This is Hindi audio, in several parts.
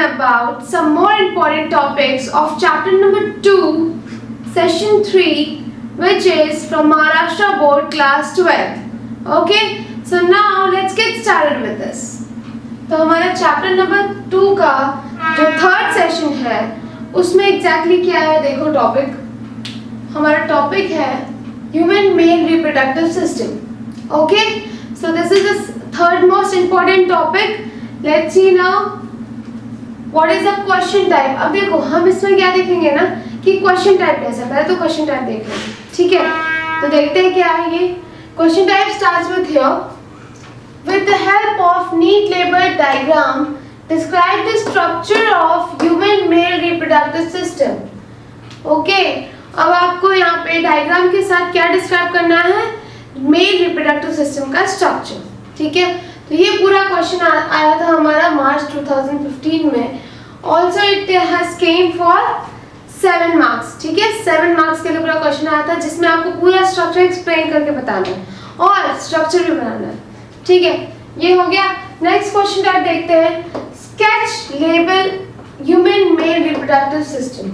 about some more important topics of chapter number 2, session 3, which is from Maharashtra Board class 12. Okay, so now let's get started with this. तो हमारा चैप्टर नंबर 2 का जो थर्ड सेशन है उसमें एग्जैक्टली क्या है, देखो टॉपिक हमारा टॉपिक है human male reproductive system. Okay, so this is the third most important topic. Let's see now what is the question type. अब देखो हम इसमें क्या देखेंगे ना कि क्वेश्चन टाइप कैसा है. पहले तो क्वेश्चन टाइप देख लें, ठीक है. तो देखते हैं क्या है ये question type. Starts with here, with the help of neat labeled diagram describe the structure of human male reproductive system. Okay, अब आपको यहाँ पे डायग्राम के साथ क्या डिस्क्राइब करना है, मेल रिप्रोडक्टिव सिस्टम का स्ट्रक्चर. ठीक है, तो ये पूरा क्वेश्चन आया था हमारा मार्च 2015 में. Also it has came for 7 marks. ठीक है, 7 मार्क्स के लिए पूरा क्वेश्चन आया था जिसमें आपको पूरा स्ट्रक्चर एक्सप्लेन करके बताना है और स्ट्रक्चर भी बनाना है. ठीक है, ये हो गया. नेक्स्ट क्वेश्चन टाइप देखते हैं. Sketch label human male reproductive system.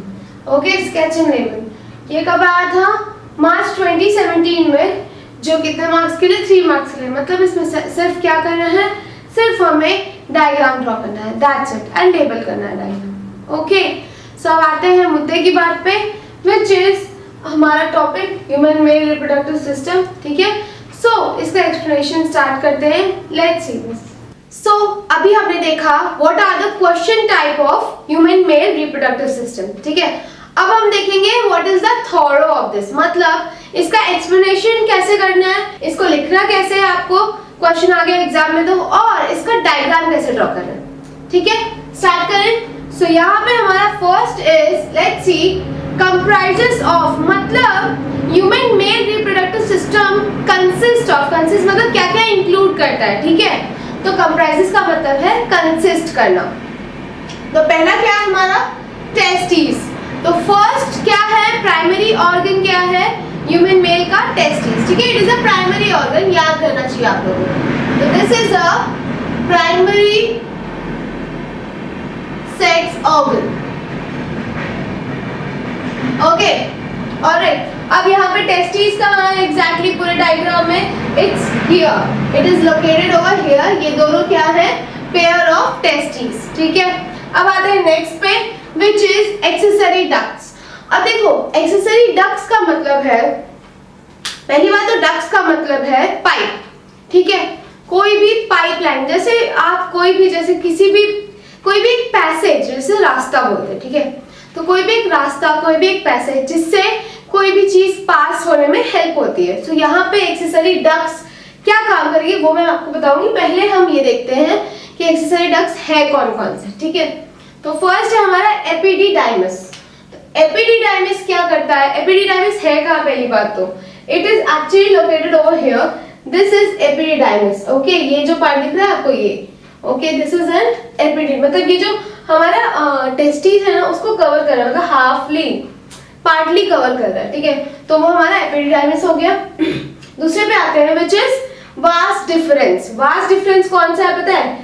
Okay, sketch and label ये कब आया था, मार्च 2017 में. जो कितने मार्क्स के लिए, 3 मार्क्स के लिए. मतलब इसमें सिर्फ क्या करना है, सिर्फ हमें डायग्राम ड्रॉ करना है, दैट्स इट, एंड लेबल करना है डायग्राम. ओके, सो अब आते हैं मुद्दे की बात पे, विच इज हमारा topic human male reproductive system. ठीक है, सो इसका एक्सप्लेनेशन स्टार्ट करते हैं. Let's see this. सो अभी हमने देखा what are the question type of human male reproductive system. ठीक है, अब हम देखेंगे what is the thorough of this. मतलब इसका एक्सप्लेनेशन कैसे करना है, इसको लिखना कैसे है, आपको क्वेश्चन आ गया एग्जाम में तो, और इसका डायग्राम कैसे ड्रॉ करना है. ठीक है, स्टार्ट करें. सो यहाँ पे हमारा first is, let's see, comprises of. मतलब human male reproductive system consist of. Consist मतलब क्या क्या इंक्लूड करता है. ठीक है, तो कंप्राइजेस का मतलब है कंसिस्ट करना. तो पहला क्या है हमारा, टेस्टिस. तो फर्स्ट क्या है, प्राइमरी ऑर्गन क्या है ह्यूमन मेल का, टेस्टिस. ठीक है, it is a primary organ, याद करना चाहिए आप लोगों को. तो this is a primary sex organ. Okay, alright. अब यहाँ पे टेस्टिस का है एग्जैक्टली पूरे डायग्राम में, it's here, it is located over here. ये दोनों क्या है, पेयर ऑफ टेस्टिस. ठीक है, अब आते हैं नेक्स्ट पे, विच इज एक्सेसरी डक्ट्स. अब देखो एक्सेसरी डक्ट्स का मतलब है, पहली बात तो डक्ट्स का मतलब है पाइप. ठीक है, कोई भी पाइपलाइन, जैसे आप कोई भी, जैसे किसी भी कोई भी एक पैसेज, जैसे रास्ता बोलते हैं. ठीक है, तो कोई भी एक रास्ता, कोई भी एक पैसेज जिससे कोई भी चीज पास होने में हेल्प होती है. तो यहाँ पे एक्सेसरी डक्ट्स क्या काम करेगी वो मैं आपको बताऊंगी. पहले हम ये देखते हैं कि एक्सेसरी डक्ट्स है कौन कौन से. ठीक है, तो फर्स्ट है हमारा एपिडिडाइमस. तो एपिडिडाइमस क्या करता है, एपिडिडाइमस है कहाँ, पहली बात तो it is actually located over here. This is epididymis. Okay, ये जो पार्ट दिख रहा है आपको ये, ओके, दिस इज एन एपिडी. मतलब ये जो हमारा टेस्टिस है ना उसको कवर कर रहा है, मतलब हाफली पार्टली कवर कर रहा है. ठीक है, तो वो हमारा एपिडिडाइमस हो गया. दूसरे पे आते हैं, which is vas deferens. Vas deferens कौन सा है पता है,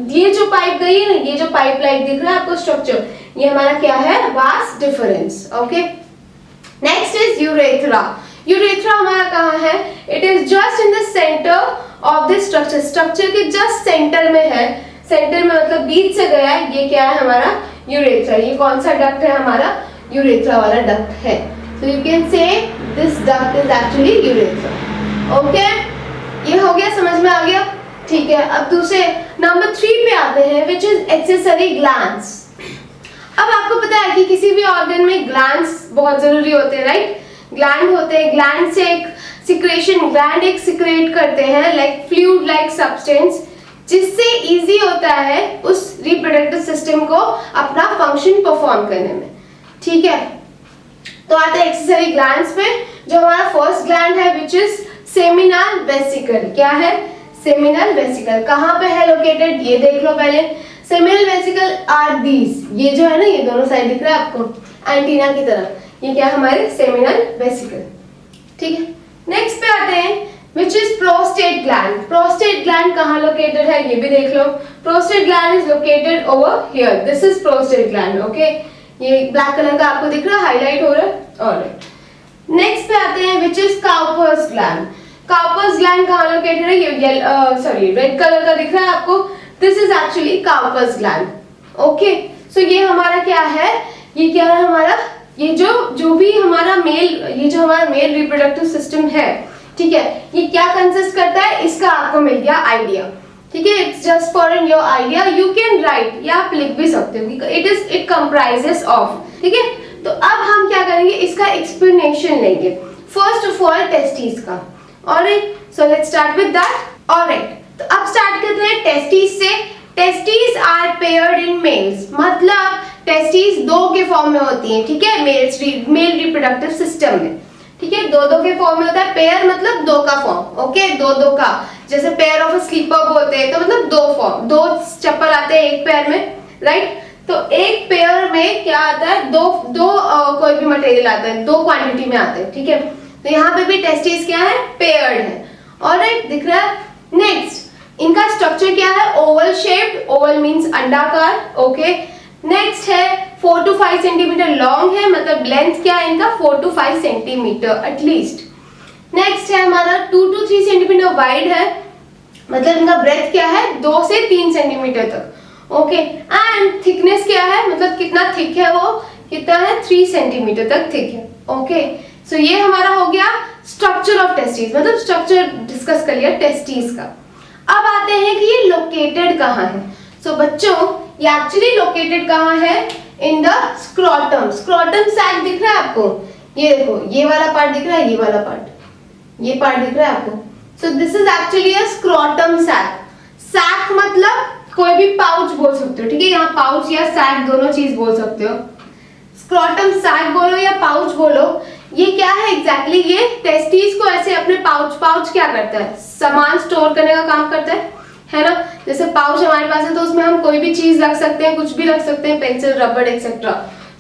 ये जो पाइप गई है ना, ये जो पाइप लाइक दिख रहा है आपको स्ट्रक्चर, ये हमारा क्या है, vas deferens. Okay, next is urethra. Urethra हमारा कहाँ है, it is just in the centre of this structure. Structure के जस्ट सेंटर में है. सेंटर में मतलब बीच से गया है, ये क्या है हमारा यूरेथ्रा. ये कौन सा डक्ट है हमारा, यूरेथ्रा वाला डक्ट है. सो यू कैन से this duct is actually urethra. Okay, ये हो गया, समझ में आ गया. ठीक है, अब दूसरे नंबर 3 पे आते हैं, विच इज एक्सेसरी ग्लैंड्स. अब आपको पता है कि किसी भी ऑर्गन में ग्लैंड्स बहुत जरूरी होते हैं, राइट. ग्लैंड होते हैं, ग्लैंड से एक सिक्रेशन, ग्लैंड एक सिक्रेट करते हैं लाइक फ्लूइड लाइक सब्सटेंस, जिससे इजी होता है उस रिप्रोडक्टिव सिस्टम को अपना फंक्शन परफॉर्म करने में. ठीक है, तो आते हैं एक्सेसरी ग्लैंड्स पे. जो हमारा फर्स्ट ग्लैंड है विच इज सेमिनल वेसिकल. क्या है, सेमिनल वेसिकल. कहाँ पे है लोकेटेड, ये देख लो पहले. सेमिनल वेसिकल आर दीज, ये जो है ना, ये दोनों साइड दिख रहा है आपको एंटीना की तरह, ये क्या है हमारे सेमिनल वेसिकल. ठीक है, नेक्स्ट पे आते हैं, which is prostate gland. Prostate gland कहाँ located है ये भी देख लो. Prostate gland is located over here. This is prostate gland. Okay. ये black color का आपको दिख रहा है, highlight हो रहा है. Alright. Next पे आते हैं which is Cowper's gland. Cowper's gland कहाँ located है? ये red color का दिख रहा है आपको. This is actually Cowper's gland. Okay. So ये हमारा क्या है? ये क्या है हमारा? ये जो भी हमारा मेल रिप्रोडक्टिव सिस्टम है, ठीक है, ये क्या कंसिस्ट करता है, इसका आपको मिल गया आइडिया. ठीक है, it's just for your idea. You can right, या आप लिख भी सकते हो. It comprises of. ठीक है, तो अब हम क्या करेंगे, इसका एक्सप्लेनेशन लेंगे. फर्स्ट ऑफ ऑल टेस्टिस का. Alright, so let's start with that. Alright, तो अब स्टार्ट करते हैं टेस्टिस से. Testis are paired in males, मतलब टेस्टिस दो के फॉर्म में होती हैं. ठीक है, मेल रिप्रोडक्टिव सिस्टम में. ठीक है, दो के फॉर्म में होता है. पेयर मतलब दो का फॉर्म. ओके, दो का, जैसे पेयर ऑफ अ स्लीपर बोलते हैं, तो मतलब दो फॉर्म, दो चप्पल आते हैं एक पेयर में. राइट, तो एक पेयर में क्या आता है, दो कोई भी मटेरियल आता है, दो क्वांटिटी में आते हैं. ठीक है, तो यहाँ पे भी टेस्टिस क्या है, पेयर्ड है. ऑलराइट, दिख रहा है. नेक्स्ट, इनका स्ट्रक्चर क्या है, ओवल शेप्ड. ओवल मींस अंडाकार. ओके, नेक्स्ट है 4 to 5 सेंटीमीटर लॉन्ग है, मतलब लेंथ क्या है इनका 4 to 5 सेंटीमीटर एटलीस्ट. नेक्स्ट है हमारा 2 to 3 सेंटीमीटर वाइड है, मतलब इनका ब्रेथ क्या है 2 से 3 सेंटीमीटर तक. ओके, एंड थिकनेस क्या है, मतलब कितना थिक है वो, कितना है 3 सेंटीमीटर तक थिक है. ओके, सो ये हमारा हो गया स्ट्रक्चर ऑफ टेस्टिस, मतलब स्ट्रक्चर डिस्कस कर लिया टेस्टिस का. अब आते हैं कि ये लोकेटेड कहाँ है. सो बच्चों, ये एक्चुअली लोकेटेड कहाँ है, in the scrotum. Scrotum sac दिख रहा है आपको, ये देखो, ये वाला पार्ट दिख रहा है, ये वाला पार्ट, ये पार्ट दिख रहा है आपको. So this is actually a scrotum sac. Sac मतलब कोई भी पाउच बोल सकते हो. ठीक है, यहाँ पाउच या सैक दोनों चीज बोल सकते हो. स्क्रोटम सैक बोलो या पाउच बोलो, ये क्या है एग्जैक्टली, ये टेस्टिस को ऐसे अपने पाउच क्या करता है, सामान स्टोर करने का काम करता है ना. जैसे पाउच हमारे पास है तो उसमें हम कोई भी चीज रख सकते हैं, कुछ भी रख सकते हैं, पेंसिल, रबड़ एक्सेट्रा.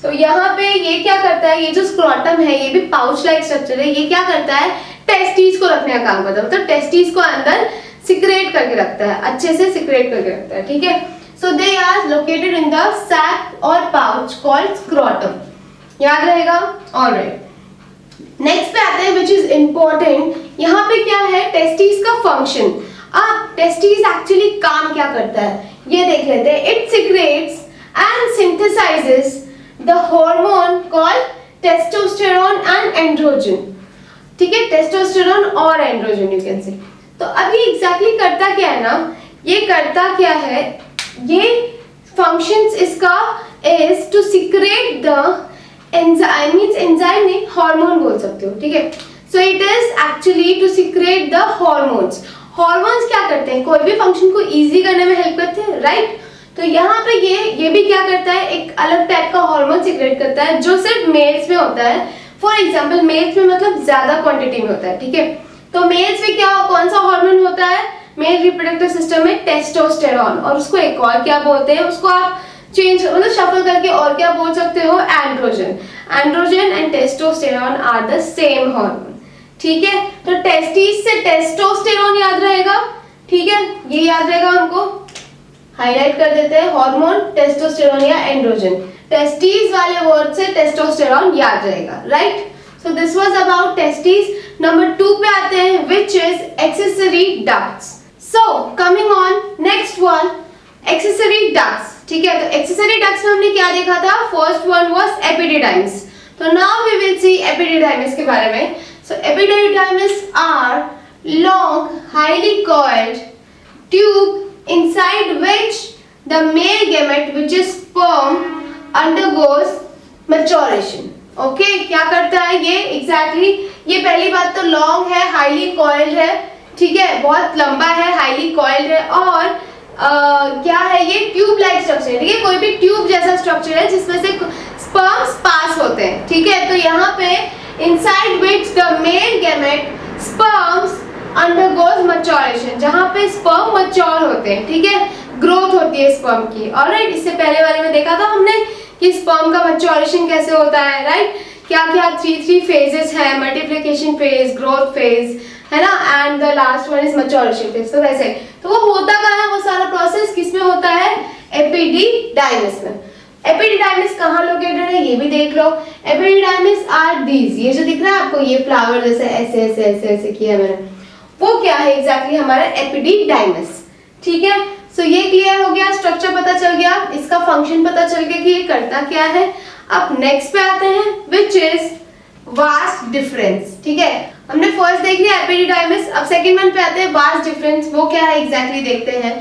तो यहाँ पे ये क्या करता है, ये जो स्क्रोटम है, ये भी पाउच लाइक स्ट्रक्चर है. ये क्या करता है, टेस्टिस को रखने का काम करता है, मतलब टेस्टिस को अंदर सिक्रेट करके रखता है, अच्छे से सिक्रेट करके रखता है. ठीक है, so they are located in the sac और पाउच कॉल्ड स्क्रोटम. याद रहेगा. ऑलराइट, नेक्स्ट पे आते हैं विच इज इंपॉर्टेंट. यहाँ पे क्या है, टेस्टिस का फंक्शन. अब टेस्टिस एक्चुअली काम क्या करता है, ये देख लेते हैं. It secretes and synthesizes the hormone called testosterone and androgen. ठीक है, टेस्टोस्टेरोन और एंड्रोजन यू कैन से. तो अब ये एग्जैक्टली करता क्या है ना, ये करता क्या है, ये फंक्शंस इसका is to secrete the enzyme, means enzyme नहीं, हार्मोन बोल सकते हो. ठीक है, so it is actually to secrete the hormones. Hormones क्या करते हैं, कोई भी फंक्शन को इजी करने में हेल्प करते हैं. राइट, तो यहाँ पे ये भी क्या करता है, एक अलग टाइप का हार्मोन सिक्रेट करता है जो सिर्फ मेल्स में होता है. फॉर एग्जांपल मेल्स में मतलब ज्यादा क्वांटिटी में होता है. ठीक है, तो मेल्स में क्या, कौन सा हार्मोन होता है मेल रिप्रोडक्टिव सिस्टम में, टेस्टोस्टेरोन. और उसको एक और क्या बोलते हैं, उसको आप चेंज मतलब शफल करके और क्या बोल सकते हो, androgen. Androgen and testosterone are the same hormone. ठीक है, तो टेस्टिस से टेस्टोस्टेरोन याद रहेगा. ठीक है, ये याद रहेगा, हमको हाईलाइट कर देते हैं. हार्मोन, टेस्टोस्टेरोन या एंड्रोजन, टेस्टिस वाले वर्ड से टेस्टोस्टेरोन याद रहेगा. Right, so this was about testis. Number 2 पे आते हैं which is accessory ducts. So coming on next one, accessory ducts. ठीक है, तो एक्सेसरी डक्ट्स में हमने क्या देखा था, फर्स्ट वन वाज एपिडिडाइमिस. तो now we will see epididymis के बारे में. So epididymis are long, highly coiled tube inside which the male gamete, which is sperm, undergoes maturation. Okay, क्या करता है ये exactly? ये पहली बात तो long है, highly coiled है. ठीक है, बहुत लंबा है, highly coiled है, और क्या है ये, ट्यूब लाइक स्ट्रक्चर है. ठीक है, कोई भी ट्यूब जैसा स्ट्रक्चर है जिसमें से स्पर्म्स पास होते हैं. ठीक है, तो यहाँ पे inside which the male gamete sperms undergoes maturation, जहाँ पे sperm mature होते हैं. ठीक है, ग्रोथ होती है sperm की. ऑलराइट, इससे पहले वाले में देखा था हमने कि sperm का maturation कैसे होता है. राइट, क्या क्या थ्री फेजेस है, मल्टीप्लिकेशन फेज, ग्रोथ फेज, है ना, and the last one is maturation phase. तो वैसे तो वो होता कहाँ है, वो सारा प्रोसेस किस में होता है, एपिडिडाइमिस में। एपिडिडाइमिस कहाँ लोकेटेड है ये भी देख लो। एपिडिडाइमिस आर दीज, ये जो दिख रहा है आपको, ये फ्लावर जैसे ऐसे ऐसे ऐसे ऐसे किया मैंने, वो क्या है एग्जैक्टली हमारा एपिडिडाइमिस। ठीक है, सो ये क्लियर हो गया, स्ट्रक्चर पता चल गया, इसका फंक्शन पता चल गया कि ये करता क्या है। अब नेक्स्ट पे आते हैं विच इज वास्ट डिफरेंस। ठीक है, हमने फर्स्ट देख लिया एपिडिडाइमिस, अब सेकंड वन पे आते हैं वास्ट डिफरेंस। वो क्या है एग्जैक्टली देखते हैं।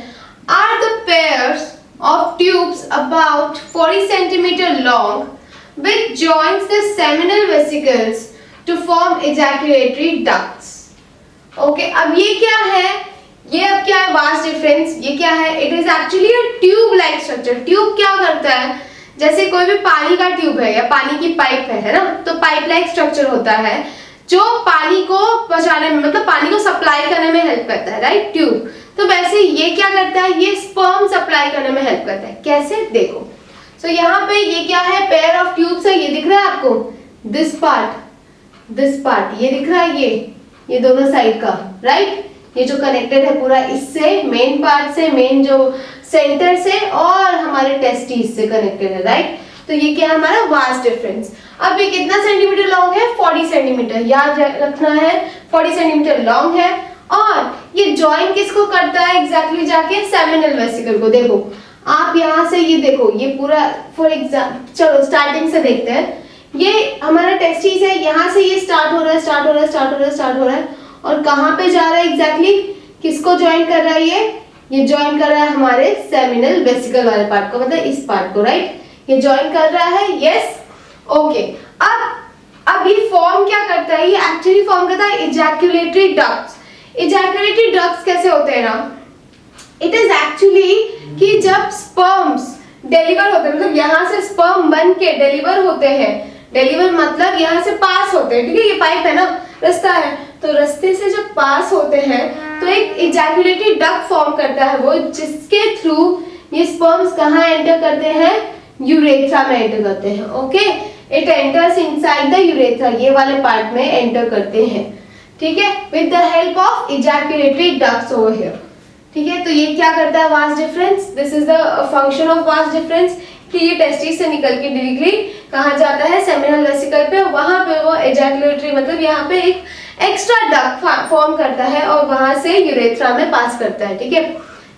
Are the pairs of tubes about 40 centimeter long which joins the seminal vesicles to form ejaculatory ducts. Okay, अब ये क्या है, ये अब क्या है vast difference, ये क्या है, it is actually a tube like structure। Tube क्या करता है, जैसे कोई भी पानी का ट्यूब है या पानी की पाइप है ना, तो पाइप लाइक स्ट्रक्चर होता है जो पानी को पहुंचाने में, मतलब पानी को सप्लाई करने में हेल्प करता है, राइट, ट्यूब। तो वैसे ये क्या करता है, ये स्पर्म सप्लाई करने में हेल्प करता है। कैसे, देखो। सो यहाँ पे ये क्या है, पेयर ऑफ ट्यूब्स है, ये दिख रहा है आपको, दिस पार्ट ये दिख रहा है, ये दोनों साइड का, राइट, ये जो कनेक्टेड है पूरा इससे, मेन पार्ट से, मेन जो सेंटर से और हमारे टेस्टिस से कनेक्टेड है, राइट। तो ये क्या है हमारा वास्ट डिफरेंस। अब ये कितना सेंटीमीटर लॉन्ग है, 40 सेंटीमीटर, याद रखना है 40 सेंटीमीटर लॉन्ग है। और ये ज्वाइन किसको करता है एग्जैक्टली, जाके सेमिनल वेसिकल को। देखो आप यहाँ से ये देखो, ये पूरा फॉर एग्जाम्पल, चलो स्टार्टिंग से देखते हैं। ये हमारा टेस्टिस है, यहाँ से ये स्टार्ट हो रहा है और कहाँ पे जा रहा है एग्जैक्टली, किसको ज्वाइन कर रहा है, ये ज्वाइन कर रहा है हमारे सेमिनल वेसिकल वाले पार्ट को, मतलब इस पार्ट को, राइट, ये ज्वाइन कर रहा है, यस, ओके। अब ये फॉर्म क्या करता है, ये एक्चुअली फॉर्म करता है इजैक्युलेटरी डक्ट्स। इजैक्युलेटरी डक्ट्स कैसे होते हैं ना, इट इज एक्चुअली कि जब स्पर्म्स डिलीवर होते हैं, मतलब यहाँ से स्पर्म बन के डिलीवर होते हैं, डिलीवर मतलब यहाँ से पास होते हैं, ठीक है, ये पाइप है ना, रास्ता है, तो रास्ते से जब पास होते हैं तो एक इजैक्युलेटरी डक्ट फॉर्म करता है वो, जिसके थ्रू ये स्पर्म्स कहाँ एंटर करते हैं, यूरेथ्रा में एंटर करते हैं। Okay, it enters inside the urethra, ये वाले पार्ट में एंटर करते हैं, ठीक है, with the help of ejaculatory ducts over here. ठीक है, तो ये क्या करता है vas deferens, this is the function of vas deferens, कि ये टेस्टिस से निकल के डायरेक्टली कहाँ जाता है, सेमिनल वेसिकल पे, वहां पे वो इजैक्युलेटरी मतलब यहाँ पे एक एक्स्ट्रा डक्ट फॉर्म करता है और वहां से यूरेथ्रा में पास करता है। ठीक है,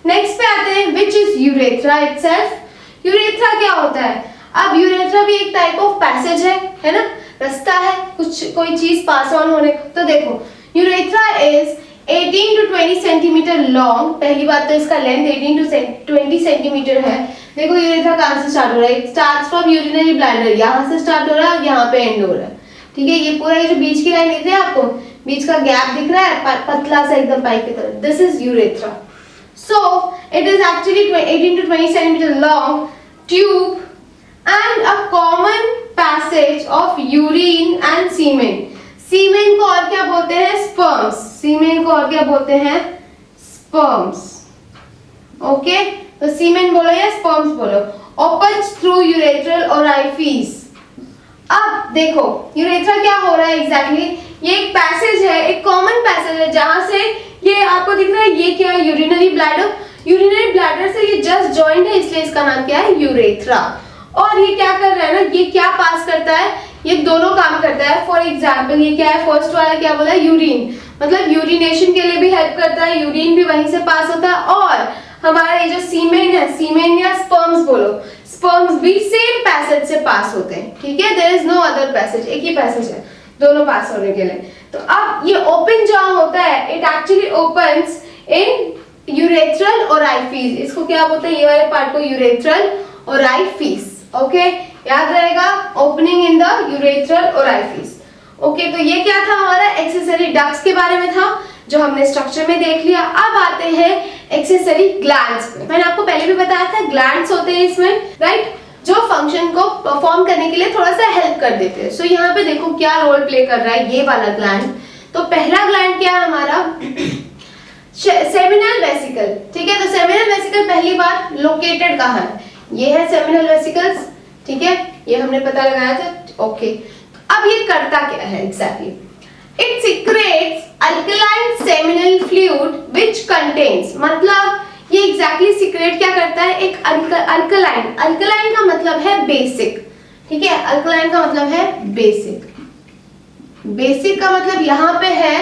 नेक्स्ट पे आते हैं which is urethra itself. Urethra क्या होता है, अब यूरेथ्रा भी एक टाइप ऑफ पैसेज है ना, रास्ता है कुछ कोई चीज पास ऑन होने। तो देखो urethra is 18 to 20 centimetre long, पहली बात तो इसका लेंथ 18 to 20 सेंटीमीटर है। देखो यूरेथ्रा कहाँ से स्टार्ट हो रहा है, it starts from urinary bladder, यहाँ से स्टार्ट हो रहा है और यहाँ पे एंड हो रहा है। ठीक है, ये पूरा ये जो बीच की लाइन दिख रही है आपको, बीच का गैप दिख रहा है पतला सा एकदम पाइप की तरह, this is urethra. So it is actually 18 to 20 centimetre long tube and a common passage of urine and semen। सीमेन को और क्या बोलते हैं, स्पर्म्स। सीमेन को और क्या बोलते हैं, स्पर्म्स। ओके, तो सीमेन बोलो या स्पर्म्स बोलो। Opens through urethral orifice. अब देखो यूरेथ्रा क्या हो रहा है एग्जैक्टली, ये एक पैसेज है, एक कॉमन पैसेज है, जहां से ये आपको दिख रहा है, ये क्या है, यूरिनरी ब्लैडर। यूरिनरी ब्लैडर से ये जस्ट जॉइंट है, इसलिए इसका नाम क्या है, यूरेथ्रा। और ये क्या कर रहा है ना, ये क्या पास करता है, ये दोनों काम करता है। फॉर एग्जाम्पल ये क्या है, फर्स्ट वाला क्या बोला, यूरिन, मतलब यूरिनेशन के लिए भी हेल्प करता है, यूरिन भी वहीं से पास होता है। और हमारा ये जो सीमेन है, सीमेन या स्पर्म्स बोलो, स्पर्म्स भी सेम पैसेज से पास होते हैं। ठीक है, there is no other passage, एक ही पैसेज है दोनों पास होने के लिए। तो अब ये ओपन जहां होता है, it actually opens in urethral orifice. इसको क्या बोलते हैं, ये वाले पार्ट को यूरेथ्रल ओराइफिस। ओके, याद रहेगा, opening in the urethral orifice. Okay, तो ये क्या था हमारा एक्सेसरी डक्ट्स के बारे में था, जो हमने स्ट्रक्चर में देख लिया। अब आते हैं एक्सेसरी ग्लैंड्स पे। मैंने आपको पहले भी बताया था ग्लैंड्स होते हैं इसमें, राइट, जो फंक्शन को परफॉर्म करने के लिए थोड़ा सा हेल्प कर देते हैं। सो यहाँ पे देखो क्या रोल प्ले कर रहा है ये वाला ग्लैंड। तो पहला ग्लैंड क्या है हमारा, सेमिनल वेसिकल। ठीक है, तो सेमिनल वेसिकल पहली बात लोकेटेड कहाँ है, ये है सेमिनल वेसिकल्स। ठीक है, ये हमने पता लगाया था। ओके, अब ये करता क्या है exactly? It secretes alkaline seminal fluid which contains, मतलब ये एग्जैक्टली सिक्रेट क्या करता है? एक अल्कलाइन, अल्कलाइन का मतलब है बेसिक, ठीक है, अल्कलाइन का मतलब है बेसिक, बेसिक का मतलब यहाँ पे है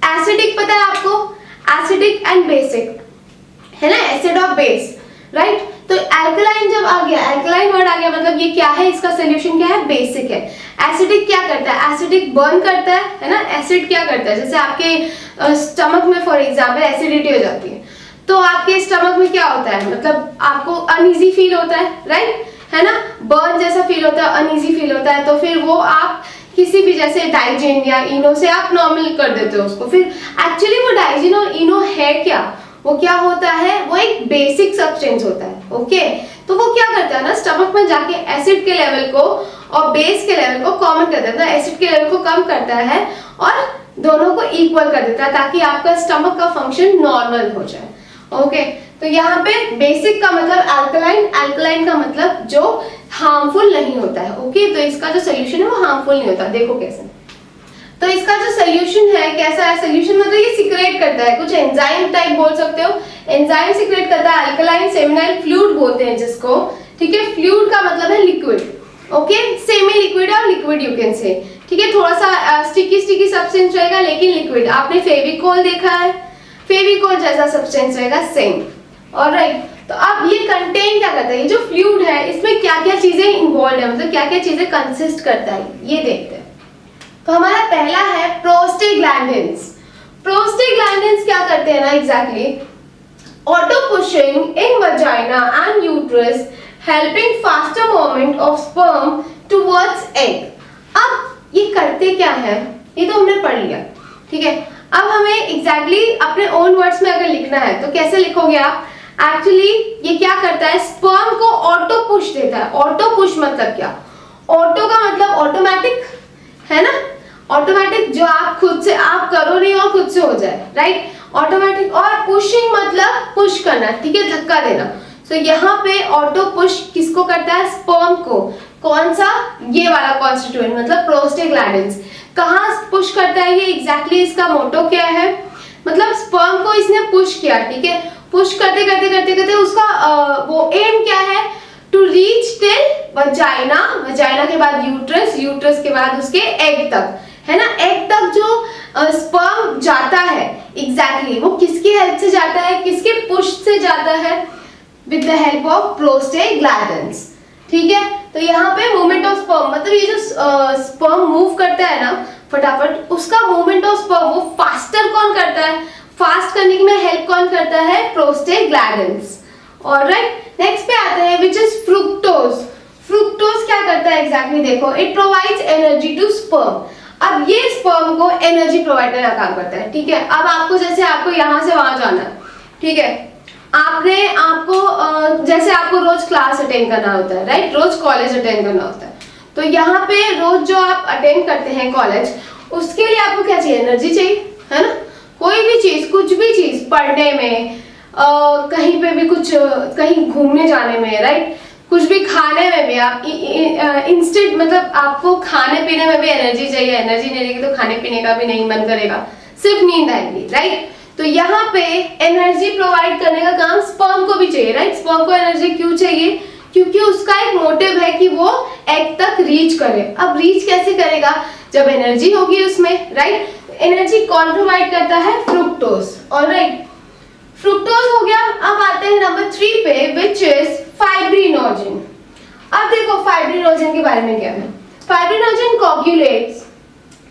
एसिडिक, पता है आपको, एसिडिक एंड बेसिक है ना, एसिड और बेस, राइट? तो अल्कलाइन जब आ गया, अल्कलाइन वर्ड आ गया, मतलब ये क्या है, इसका सोल्यूशन क्या है? बेसिक है। एसिडिक क्या करता है? एसिडिक बर्न करता है ना, एसिड क्या करता है, जैसे आपके स्टमक में फॉर एग्जांपल एसिडिटी हो जाती है, तो आपके स्टमक में क्या होता है, मतलब आपको अनईजी फील होता है, राइट, है ना, बर्न जैसा फील होता है, अनईजी फील होता है, तो फिर वो आप किसी भी जैसे डाइजिन या इनो से आप नॉर्मल कर देते हो उसको। फिर एक्चुअली वो डाइजिन और इनो है क्या, वो क्या होता है, वो एक बेसिक सब्सटेंस होता है, ओके। तो वो क्या करता है ना, स्टमक में जाके एसिड के लेवल को और बेस के लेवल को कॉमन कर देता है, एसिड के लेवल को कम करता है और दोनों को इक्वल कर देता है, ताकि आपका स्टमक का फंक्शन नॉर्मल हो जाए, ओके। तो यहाँ पे बेसिक का मतलब अल्कलाइन, अल्कलाइन का मतलब जो हार्मफुल नहीं होता है, ओके। तो इसका जो सोल्यूशन है वो हार्मफुल नहीं होता, देखो कैसे। तो इसका जो सोल्यूशन है कैसा है, सोल्यूशन मतलब ये सिक्रेट करता है, कुछ एंजाइम टाइप बोल सकते हो, एंजाइम सिक्रेट करता है, अल्कलाइन सेमिनल फ्लूइड बोलते हैं जिसको, ठीक है। फ्लूइड का मतलब है लिक्विड, ओके, सेमी लिक्विड और लिक्विड यू कैन से, ठीक है। थोड़ा सा स्टिकी स्टिकी सब्सटेंस रहेगा लेकिन लिक्विड। आपने फेविकोल देखा है, फेविकोल जैसा सब्सटेंस रहेगा, सेम, ऑलराइट। तो अब ये कंटेन क्या करता है, ये जो फ्लूइड है इसमें क्या क्या चीजें इन्वॉल्व है, मतलब क्या क्या चीजें कंसिस्ट करता है, ये देखते हैं। तो हमारा पहला है प्रोस्टेग्लैंडिन्स। प्रोस्टेग्लैंडिन्स क्या करते हैं ना exactly, auto pushing in vagina and uterus, helping faster movement of sperm towards egg. अब ये करते क्या है, ये तो हमने पढ़ लिया, ठीक है। अब हमें एग्जैक्टली अपने ओन वर्ड्स में अगर लिखना है तो कैसे लिखोगे आप? एक्चुअली ये क्या करता है, स्पर्म को ऑटो पुश देता है। ऑटो पुश मतलब क्या, ऑटो का मतलब ऑटोमेटिक है ना, ऑटोमेटिक जो आप खुद से आप करो नहीं और खुद से हो जाए, राइट, ऑटोमेटिक। और पुशिंग मतलब पुश करना, ठीक है, धक्का देना। तो यहाँ पे ऑटो पुश किसको करता है, स्पर्म को। कौन सा, ये वाला कॉन्स्टिट्यूएंट मतलब प्रोस्टेग्लैंडिन्स। कहाँ पुश करता है ये एग्जैक्टली, इसका मोटो क्या है, मतलब स्पर्म को इसने पुश किया, ठीक है। पुश करते करते करते करते उसका वो एम क्या है, to reach till vagina, vagina के बाद यूट्रस, यूट्रस के बाद उसके एग तक, है ना। एग तक जो स्पर्म जाता है एग्जैक्टली वो किसकी हेल्प से जाता है, किसके पुश से जाता है, विद द हेल्प ऑफ प्रोस्टेग्लैंडिन्स, ठीक है। तो यहाँ पे मूवमेंट ऑफ स्पर्म मतलब ये जो स्पर्म मूव करता है ना फटाफट, उसका मूवमेंट ऑफ स्पर्म वो फास्टर कौन करता है, फास्ट करने में हेल्प कौन करता है, प्रोस्टेग्लैंडिन्स, ऑलराइट। नेक्स्ट पे आते हैं विच इज फ्रुक्टोज। फ्रुक्टोज क्या करता है एग्जैक्टली, देखो, it provides energy to sperm. अब ये स्पर्म को एनर्जी प्रोवाइड करने का काम करता है, ठीक है। अब आपको जैसे आपको यहाँ से वहां जाना है, ठीक है, आपको जैसे आपको रोज क्लास अटेंड करना होता है, राइट, रोज कॉलेज अटेंड करना होता है, तो यहाँ पे रोज जो आप अटेंड करते हैं कॉलेज, उसके लिए आपको क्या चाहिए, एनर्जी चाहिए, है ना। कोई भी चीज, कुछ भी चीज, पढ़ने में, कहीं पे भी कुछ, कहीं घूमने जाने में, राइट, कुछ भी खाने में भी आप इंस्टेंट मतलब आपको खाने पीने में भी एनर्जी चाहिए, एनर्जी नहीं रहेगी तो खाने पीने का भी नहीं मन करेगा, सिर्फ नींद आएगी, राइट। तो यहाँ पे एनर्जी प्रोवाइड करने का काम स्पर्म को भी चाहिए, राइट। स्पर्म को एनर्जी क्यों चाहिए, क्योंकि उसका एक मोटिव है कि वो एग तक रीच करे। अब रीच कैसे करेगा, जब एनर्जी होगी उसमें, राइट। एनर्जी कौन प्रोवाइड करता है, फ्रुक्टोज, ऑलराइट। फ्रुक्टोज हो गया। अब आते हैं नंबर 3 पे विच इज फाइब्रिनोजन। अब देखो फाइब्रिनोजन के बारे में क्या है। Fibrinogen coagulates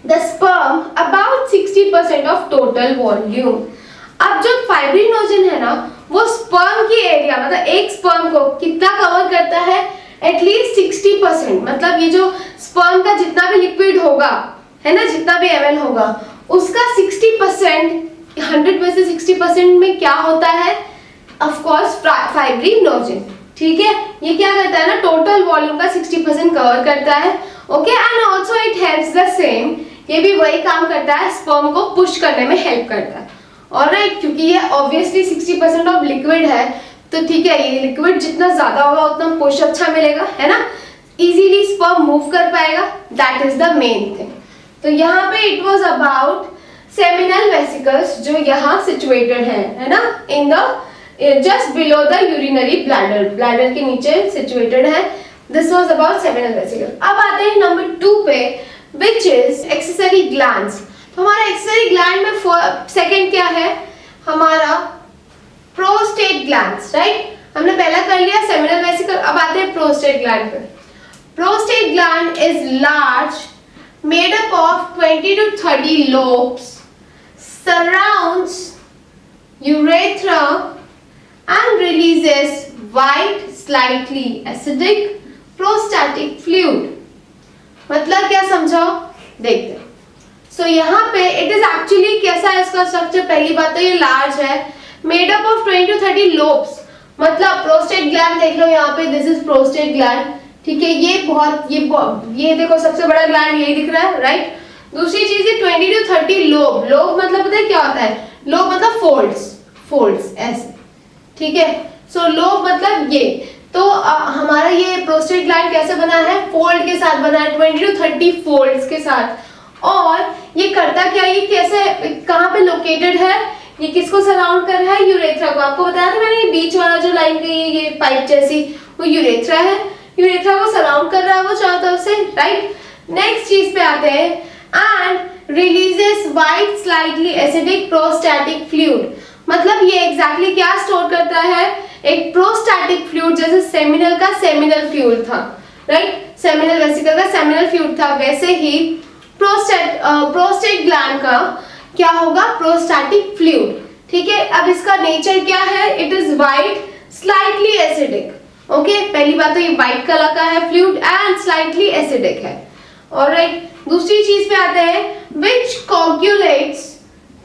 the sperm about 60% of total volume. अब जो फाइब्रिनोजन है ना वो स्पर्म की एरिया मतलब एक स्पर्म को कितना कवर करता है, एटलीस्ट 60%। मतलब ये जो स्पर्म का जितना भी लिक्विड होगा, है ना, जितना भी ml होगा उसका 60%, 100 में से 60% में क्या होता है, ऑफ कोर्स फाइब्रिनोजन, ठीक है। ये क्या करता है ना, टोटल वॉल्यूम का 60% कवर करता है, okay. And also it helps the same, ये भी वही काम करता है, स्पर्म को पुश करने में हेल्प करता है, ऑलराइट। क्योंकि ये ऑब्वियसली 60% ऑफ लिक्विड है, तो ठीक है, ये लिक्विड जितना ज्यादा होगा उतना पुश अच्छा मिलेगा, है ना। इजीली स्पर्म मूव कर पाएगा, that is the main thing. तो यहाँ पे it was about seminal vesicles जो यहाँ सिचुएटेड है ना, in the just below the urinary bladder, bladder के नीचे सिचुएटेड है। This was about seminal vesicle. अब आते हैं नंबर 2 पे, विच इज एक्सेसरी ग्लैंड्स। तो हमारा एक्सेसरी ग्लैंड में सेकंड क्या है, हमारा प्रोस्टेट ग्लैंड्स, राइट। हमने पहला कर लिया सेमिनल वेसिकल, अब आते हैं प्रोस्टेट ग्लैंड पे। Prostate gland is large, made up of 20 to 30 lobes, surrounds urethra and releases white slightly acidic prostatic fluid। मतलब क्या समझो, देखते हैं। सो यहाँ पे इट इज एक्चुअली कैसा है इसका स्ट्रक्चर, पहली बात तो ये लार्ज है, made up of 20 to 30 lobes, मतलब प्रोस्टेट ग्लैंड देख लो यहाँ पे, दिस इज प्रोस्टेट ग्लैंड, ठीक है। ये देखो सबसे बड़ा ग्लैंड यही दिख रहा है, राइट। दूसरी चीज है 20 to 30 लोब, लोब मतलब पता है क्या होता है, लोब मतलब फोल्ड्स ऐसे, ठीक है। सो लोब मतलब ये, तो हमारा ये प्रोस्टेट ग्लैंड कैसे बना है, फोल्ड के साथ बना है, 20 to 30 फोल्ड्स के साथ। और ये करता क्या, ये कैसे, कहाँ पे लोकेटेड है, ये किसको सराउंड कर रहा है, यूरेथ्रा को। आपको बताया था मैंने, ये बीच वाला जो लाइन गई है ये पाइप जैसी, वो यूरेथ्रा है, यूरेथ्रा को सराउंड कर रहा है वो चारों तरफ से, राइट। नेक्स्ट चीज पे आते हैं, and releases white slightly acidic prostatic fluid, मतलब ये एग्जैक्टली क्या स्टोर करता है, एक प्रोस्टैटिक फ्लूइड, जैसे सेमिनल का सेमिनल फ्लूइड था, राइट, सेमिनल वेसिकल का सेमिनल फ्लूइड था, वैसे ही प्रोस्टेट ग्लैंड का क्या होगा, प्रोस्टैटिक फ्लूइड, ठीक है। अब इसका नेचर क्या है, it is white slightly acidic, okay. पहली बात तो ये व्हाइट कलर का है फ्लूइड एंड स्लाइटली एसिडिक है, ऑलराइट। दूसरी चीज पे आते हैं, which coagulates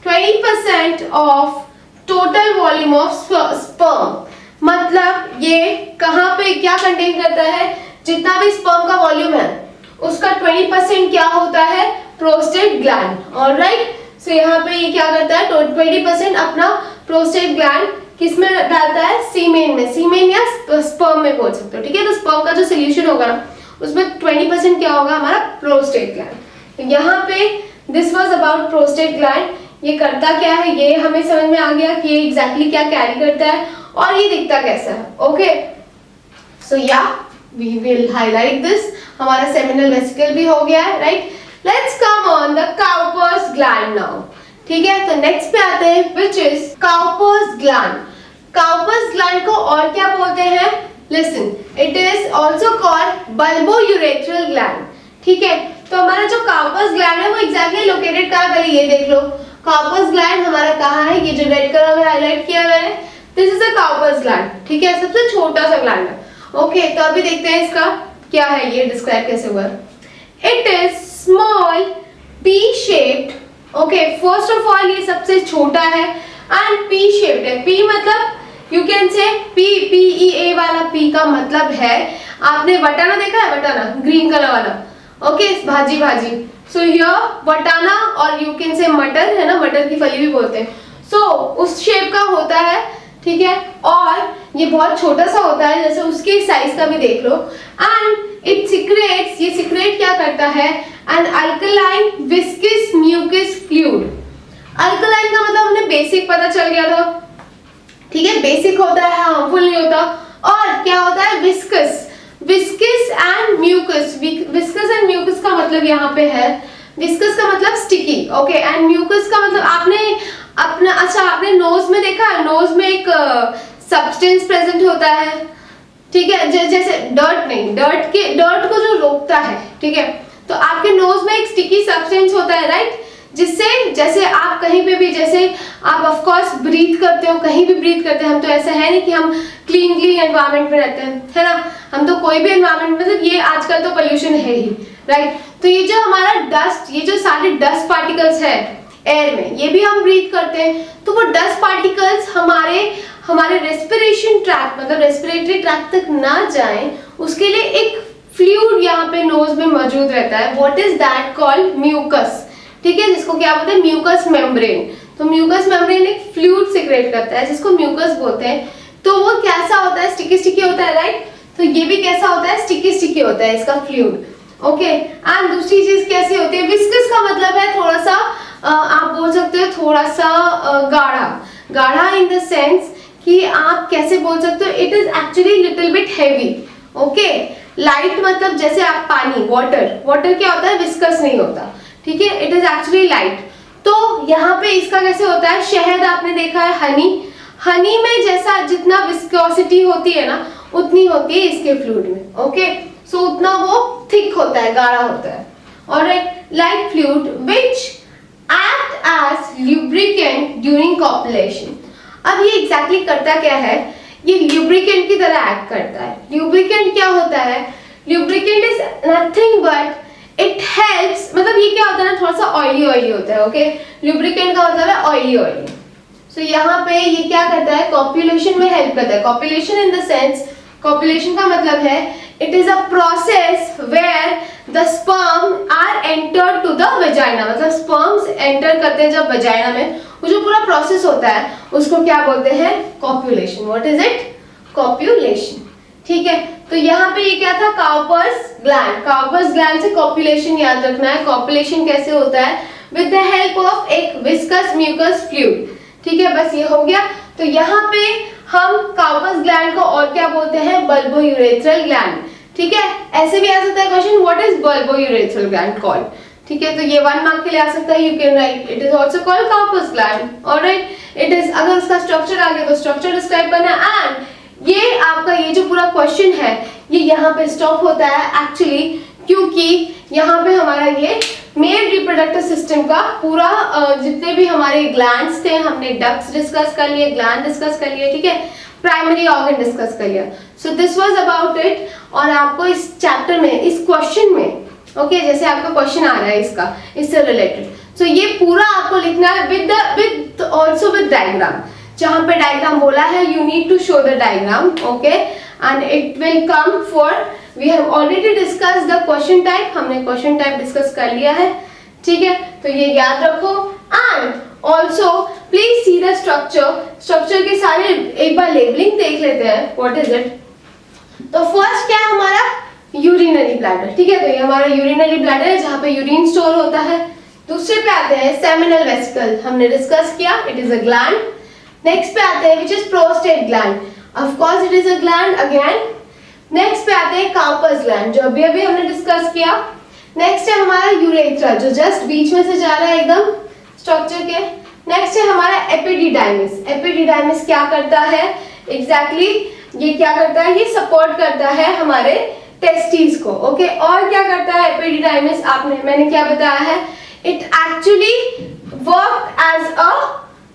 20% of total volume of sperm, मतलब ये कहाँ पे क्या कंटेन करता है, जितना भी स्पर्म का वॉल्यूम है उसका 20% क्या होता है, प्रोस्टेट ग्लैंड, ऑलराइट। सो यहाँ पे ये क्या करता है, 20% अपना प्रोस्टेट ग्लैंड किसमें डालता है, सीमेन में, सीमेन या स्पर्म में बोल सकते हो, ठीक है। तो स्पर्म का जो सोल्यूशन होगा ना उसमें 20% क्या होगा, हमारा प्रोस्टेट ग्लैंड। तो यहाँ पे this was about prostate gland, ये करता क्या है, ये हमें समझ में आ गया कि ये एग्जैक्टली क्या कैरी करता है और ये दिखता कैसा है, ओके। सो या वी विल हाईलाइट दिस, हमारा सेमिनल वेसिकल भी हो गया है, right. Let's come on the Cowper's gland now, ठीक है। तो नेक्स्ट पे आते हैं, which is Cowper's gland. Cowper's gland को और क्या बोलते हैं, listen, it is also called bulbourethral gland, ठीक है। तो हमारा जो काउपर्स ग्लैंड है वो एग्जैक्टली लोकेटेड कहाँ है, पहले ये देख लो, काउपर्स ग्लैंड हमारा कहाँ है, ये जो रेड कलर में हाईलाइट किया हुआ है, this is a Cowper's gland, ठीक है, सबसे छोटा सा ग्लैंड है, ओके। तो अभी देखते हैं इसका क्या है, ये डिस्क्राइब कैसे हुआ। It is small P shaped, okay. First of all ये सबसे छोटा है एंड पी शेप्ड है, पी मतलब यू कैन से PEA वाला पी का मतलब है, आपने वटाना देखा है, वटाना ग्रीन कलर वाला, ओके, भाजी भाजी। सो हियर वटाना और यू कैन से मटर है ना, मटर की फली भी बोलते हैं, सो उस शेप का होता है, ठीक है। और ये बहुत छोटा सा होता है, जैसे उसके साइज का भी देख लो। एंड इट सिक्रेट्स, ये सिक्रेट क्या करता है, an alkaline viscous mucous fluid. Alkaline का मतलब हमने बेसिक पता चल गया था, ठीक है, बेसिक होता है, हार्मफुल नहीं होता। और क्या होता है, viscous, viscous and mucous, viscous and mucous का मतलब यहाँ पे है, विस्कस का मतलब स्टिकी, ओके, एंड म्यूकस का मतलब आपने अपना, अच्छा आपने नोज में देखा, नोज में एक सब्सटेंस प्रेजेंट होता है, ठीक है, जैसे डर्ट नहीं, डर्ट को जो रोकता है, ठीक है। तो आपके नोज में एक स्टिकी सब्सटेंस होता है, राइट, जिससे जैसे आप कहीं पे भी, जैसे आप ऑफ कोर्स ब्रीथ करते हो, कहीं भी ब्रीथ करते हैं, हम तो ऐसा है नहीं कि हम क्लीन एनवायरनमेंट में रहते हैं, है ना, हम तो कोई भी एनवायरनमेंट, मतलब ये आजकल तो पोल्यूशन है ही, राइट। तो ये जो हमारा डस्ट, ये जो सारे डस्ट पार्टिकल्स है एयर में, ये भी हम ब्रीथ करते हैं, तो वो डस्ट पार्टिकल्स हमारे रेस्पिरेशन ट्रैक्ट, मतलब रेस्पिरेटरी ट्रैक्ट तक ना जाए, उसके लिए एक फ्लूइड यहाँ पे नोज में मौजूद रहता है, what is that called, mucous, ठीक है, जिसको क्या बोलते हैं, म्यूकस मेम्ब्रेन। तो म्यूकस मेम्ब्रेन एक फ्लूइड सिक्रेट करता है जिसको म्यूकस बोलते हैं। तो वो कैसा होता है, स्टिकी स्टिकी होता है, राइट। तो ये भी कैसा होता है, स्टिकी स्टिकी होता है इसका फ्लूइड, ओके। एंड दूसरी चीज कैसी होती है, विस्कस का मतलब है थोड़ा सा आप बोल सकते हो थोड़ा सा गाढ़ा, गाढ़ा इन द सेंस कि आप कैसे बोल सकते हो, it is actually little bit heavy, okay. Light मतलब जैसे आप पानी, वाटर, वाटर क्या होता है, विस्कस नहीं होता, ठीक है, इट इज एक्चुअली लाइट। तो यहाँ पे इसका कैसे होता है, शहद आपने देखा है, हनी, हनी में जैसा जितना विस्कोसिटी होती है ना उतनी होती है इसके फ्लूइड में, ओके। सो उतना वो थिक होता है, गाढ़ा होता है। Alright, like fluid which act as lubricant during copulation. अब ये एग्जैक्टली करता क्या है, ये ल्यूब्रिकेंट की तरह एक्ट करता है। ल्यूब्रिकेंट क्या होता है, lubricant is nothing but it helps, मतलब ये क्या होता है ना, थोड़ा सा ऑयली ऑयली होता है, ओके। ल्यूब्रिकेंट का मतलब है ऑयली ऑयली। सो यहाँ पे ये क्या करता है, कॉपुलेशन में हेल्प करता है। Copulation in the sense, copulation का मतलब है it is a process where the sperm are entered to the vagina, मतलब स्पर्म्स एंटर करते हैं जब वेजाइना में, वो जो पूरा प्रोसेस होता है उसको क्या बोलते हैं, copulation. What is it, copulation, ठीक है। तो यहाँ पे ये क्या था, कार्पर्स ग्लैंड, कार्पर्स ग्लैंड से कॉपुलेशन याद रखना है। कॉपुलेशन कैसे होता है, विद द हेल्प ऑफ एक विस्कस म्यूकस फ्लूइड, ठीक है, बस ये हो गया। तो यहाँ पे हम कार्पस ग्लैंड को और क्या बोलते हैं, बल्बोयूरेथ्रल ग्लैंड, ठीक है। ऐसे भी आ सकता है question, what is bulbourethral gland called, ठीक है। तो ये 1 मार्क के लिए आ सकता है, you can write it is also called Cowper's gland, alright. It is, अगर उसका स्ट्रक्चर आ गया तो स्ट्रक्चर डिस्क्राइब करना। एंड ये आपका ये जो पूरा क्वेश्चन है ये यहाँ पे स्टॉप होता है एक्चुअली, क्योंकि यहाँ पे हमारा ये मेल रिप्रोडक्टिव सिस्टम का पूरा जितने भी हमारे ग्लैंड्स थे, हमने डक्ट्स डिस्कस कर लिए, ग्लैंड डिस्कस कर लिए, ठीक है, प्राइमरी ऑर्गन डिस्कस कर लिया। So this was about it. और आपको इस चैप्टर में, इस क्वेश्चन में, ओके, जैसे आपका क्वेश्चन आ रहा है इसका, इससे रिलेटेड, सो ये पूरा आपको लिखना है विद आल्सो विद डायग्राम। जहां पे डायग्राम बोला है, you need to show the diagram, okay, and it will come for, we have already discussed the question type, हमने क्वेश्चन टाइप डिस्कस कर लिया है, ठीक है। तो ये याद रखो। And also please see the structure, structure के सारे एक बार लेबलिंग देख लेते हैं, व्हाट इज इट। तो फर्स्ट क्या है हमारा, यूरिनरी ब्लैडर, ठीक है, तो ये हमारा यूरिनरी ब्लैडर है जहाँ पे यूरिन स्टोर होता है। दूसरे पे आते हैं सेमिनल वेसिकल, हमने डिस्कस किया, it is a gland. Next पे आते हैं which is prostate gland, of course it is a gland again. Next पे आते हैं कार्पस ग्लैंड, जो अभी अभी हमने डिस्कस किया। नेक्स्ट है हमारा यूरेथ्रा, जो जस्ट बीच में से जा रहा है एकदम स्ट्रक्चर के। नेक्स्ट है हमारा एपिडिडाइमिस, एपिडिडाइमिस क्या करता है एग्जैक्टली, ये क्या करता है, ये सपोर्ट करता है हमारे टेस्टिस को, ओके। और क्या करता है एपिडिडाइमिस, आपने, मैंने क्या बताया है, it actually work as a,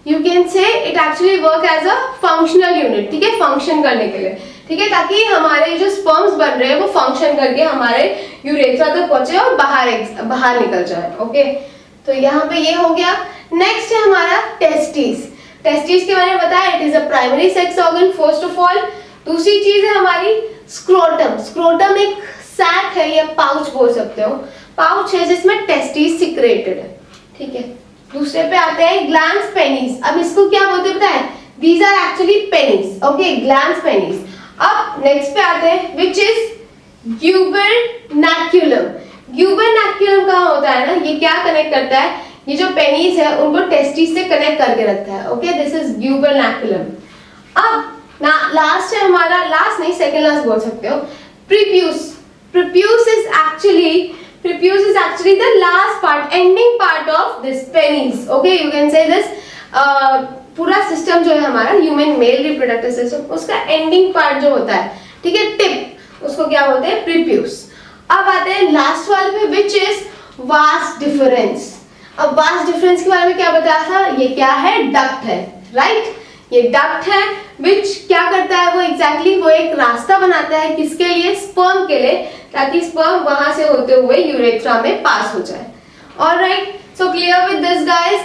you can say it actually work as a functional unit, ठीक है, फंक्शन करने के लिए, ठीक है, ताकि हमारे जो स्पर्म्स बन रहे हैं वो फंक्शन करके हमारे यूरेथ्रा तक पहुंचे और बाहर निकल जाए, ओके। तो यहाँ पे ये हो गया। नेक्स्ट है हमारा टेस्टिस, टेस्टिस के बारे में बताया, it is a primary sex organ first of all. दूसरी चीज है हमारी स्क्रोटम, स्क्रोटम एक सैक है या पाउच बोल सकते हो, पाउच है जिसमें टेस्टिस सिक्रेटेड है, ठीक है। दूसरे पे आते हैं ग्लैंड्स पेनिस, अब इसको क्या बोलते हैं पता है, these are actually penis, okay, glands penis. अब नेक्स्ट पे आते हैं विच इज ग्यूबरनैक्यूलम, ग्यूबरनैक्यूलम कहाँ होता है ना, ये क्या कनेक्ट करता है, ये जो पेनिस है उनको टेस्टिस से कनेक्ट करके रखता है, ओके, दिस इज ग्यूबरनैक्यूलम। अब ना लास्ट है हमारा, लास्ट नहीं सेकंड लास्ट बोल सकते हो, prepuce, prepuce is actually the last part, ending part of this penis, okay, you can से दिस पूरा सिस्टम जो है हमारा ह्यूमन मेल रिप्रोडक्टिव सिस्टम, उसका एंडिंग पार्ट जो होता है, ठीक है, टिप, उसको क्या बोलते हैं, प्रीप्यूस। अब आते हैं लास्ट वाले पे विच इज वास्ट डिफरेंस। अब वास्ट डिफरेंस के बारे में क्या बताया था, ये क्या है, डक्ट है, राइट, ये डक्ट है विच क्या करता है वो एग्जैक्टली, वो एक रास्ता बनाता है किसके लिए, स्पर्म के लिए, ताकि स्पर्म वहां से होते हुए यूरेथ्रा में पास हो जाए। Alright, so clear with this guys.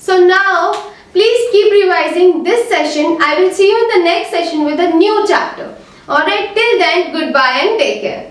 So now please keep revising this session. I will see you in the next session with a new chapter. Alright, till then, goodbye and take care.